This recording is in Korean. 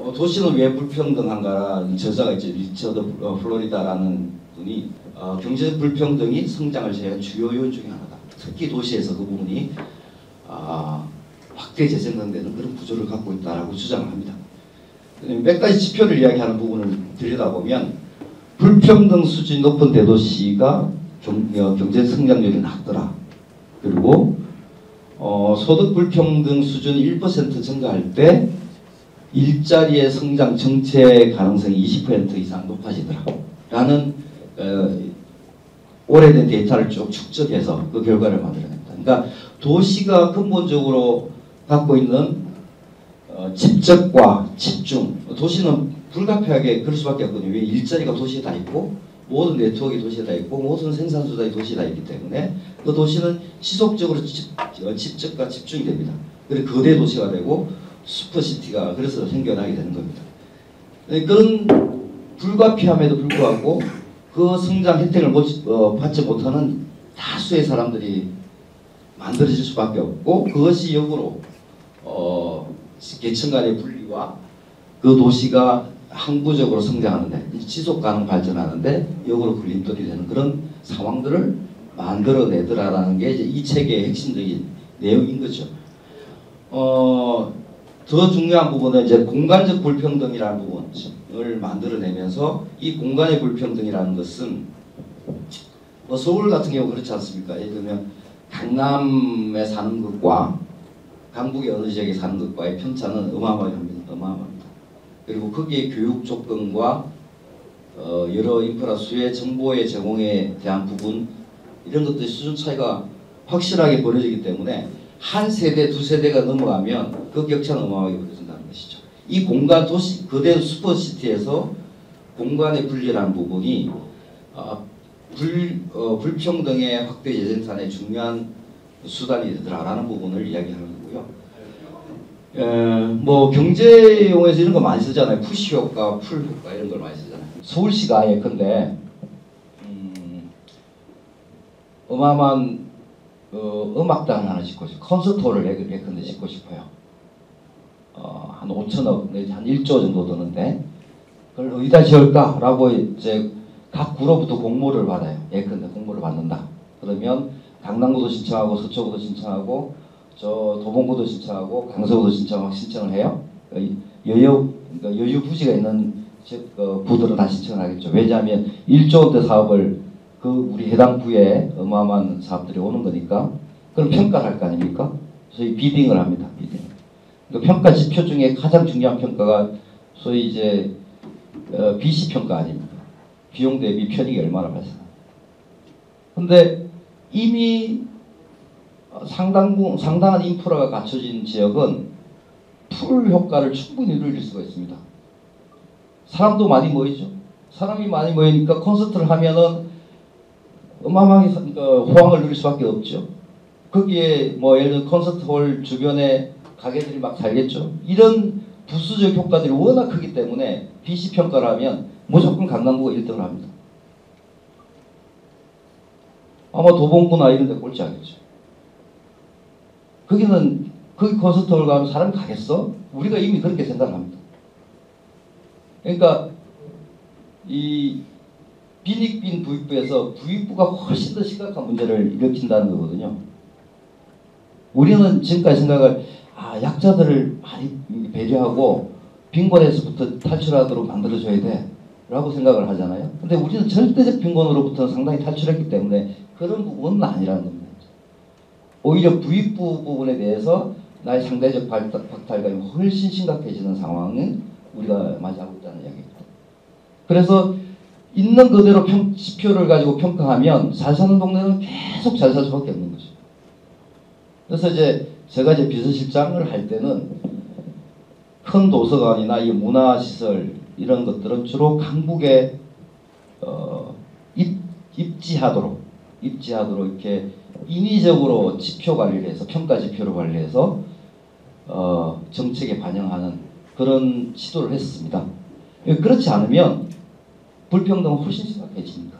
도시는 왜 불평등한가라는 저자가 있죠. 리처드 플로리다라는 분이 경제적 불평등이 성장을 제한 주요 요인 중에 하나다. 특히 도시에서 그 부분이 확대 재생산되는 그런 구조를 갖고 있다라고 주장을 합니다. 몇 가지 지표를 이야기하는 부분을 들여다보면 불평등 수준이 높은 대도시가 경제 성장률이 낮더라. 그리고 소득 불평등 수준이 1% 증가할 때 일자리의 성장 정체 가능성이 20% 이상 높아지더라. 라는 오래된 데이터를 쭉 축적해서 그 결과를 만들어냅니다. 그러니까 도시가 근본적으로 갖고 있는 집적과 집중, 도시는 불가피하게 그럴 수밖에 없거든요. 왜? 일자리가 도시에 다 있고 모든 네트워크가 도시에 다 있고 모든 생산수단이 도시에 다 있기 때문에 그 도시는 지속적으로 집적과 집중이 됩니다. 그래서 거대 도시가 되고 슈퍼시티가 그래서 생겨나게 되는 겁니다. 그런 불가피함에도 불구하고 그 성장 혜택을 받지 못하는 다수의 사람들이 만들어질 수밖에 없고 그것이 역으로 계층 간의 분리와 그 도시가 항구적으로 성장하는데 지속가능 발전하는데 역으로 걸림돌이 되는 그런 상황들을 만들어내더라라는 게 이제 이 책의 핵심적인 내용인 거죠. 더 중요한 부분은 이제 공간적 불평등이라는 부분을 만들어내면서 이 공간의 불평등이라는 것은 서울 같은 경우 그렇지 않습니까? 예를 들면 강남에 사는 것과 강북의 어느 지역에 사는 것과의 편차는 어마어마합니다. 그리고 거기에 교육 조건과 여러 인프라 수혜, 정보의 제공에 대한 부분 이런 것들이 수준 차이가 확실하게 벌어지기 때문에 한 세대, 두 세대가 넘어가면 그 격차는 어마어마하게 벌어진다는 것이죠. 이 공간 도시, 거대 슈퍼시티에서 공간의 분리라는 부분이 불평등의 확대 재생산의 중요한 수단이 되더라라는 부분을 이야기하는 거고요. 뭐 경제 용어에서 이런 거 많이 쓰잖아요. 푸시 효과, 풀 효과 이런 걸 많이 쓰잖아요. 서울시가 예컨대 어마어마한 음악당 하나 짓고 싶어요. 콘서트홀을 예컨대 짓고 싶어요. 한 5천억 내지 한 1조 정도 드는데 그걸 어디다 지을까라고 이제 각 구로부터 공모를 받아요. 예컨대 공모를 받는다. 그러면 강남구도 신청하고 서초구도 신청하고 도봉구도 신청하고 강서구도 신청을 해요. 여유 부지가 있는 부들은 다 신청을 하겠죠. 왜냐하면 1조 원대 사업을 우리 해당 부에 어마어마한 사업들이 오는 거니까 그럼 평가를 할 거 아닙니까? 소위 비딩을 합니다. 비딩. 그러니까 평가 지표 중에 가장 중요한 평가가 소위 이제 BC 평가 아닙니까? 비용 대비 편익이 얼마나 발생하나. 근데 이미 상당한 인프라가 갖춰진 지역은 풀 효과를 충분히 누릴 수가 있습니다. 사람도 많이 모이죠. 사람이 많이 모이니까 콘서트를 하면은 어마어마하게 호황을 누릴 수밖에 없죠. 거기에 뭐 예를 들어 콘서트홀 주변에 가게들이 막 살겠죠. 이런 부수적 효과들이 워낙 크기 때문에 BC 평가를 하면 무조건 강남구가 1등을 합니다. 아마 도봉구나 이런 데 꼴찌 하겠죠. 거기 콘서트홀 가면 사람이 가겠어? 우리가 이미 그렇게 생각합니다. 그러니까 이 빈익빈 부익부에서 부익부가 훨씬 더 심각한 문제를 일으킨다는 거거든요. 우리는 지금까지 생각을 약자들을 많이 배려하고 빈곤에서부터 탈출하도록 만들어줘야 돼 라고 생각을 하잖아요. 근데 우리는 절대적 빈곤으로부터 상당히 탈출했기 때문에 그런 부분은 아니라는 겁니다. 오히려 부익부 부분에 대해서 나의 상대적 박탈감이 훨씬 심각해지는 상황은 우리가 맞이하고 있다는 이야기입니다. 그래서 있는 그대로 지표를 가지고 평가하면 잘 사는 동네는 계속 잘 살 수밖에 없는 거죠. 그래서 제가 비서실장을 할 때는 큰 도서관이나 이 문화시설 이런 것들은 주로 강북에 입지하도록 이렇게 인위적으로 지표 관리를 해서 평가 지표를 관리해서 정책에 반영하는 그런 시도를 했습니다. 그렇지 않으면 불평등은 훨씬 심각해집니다.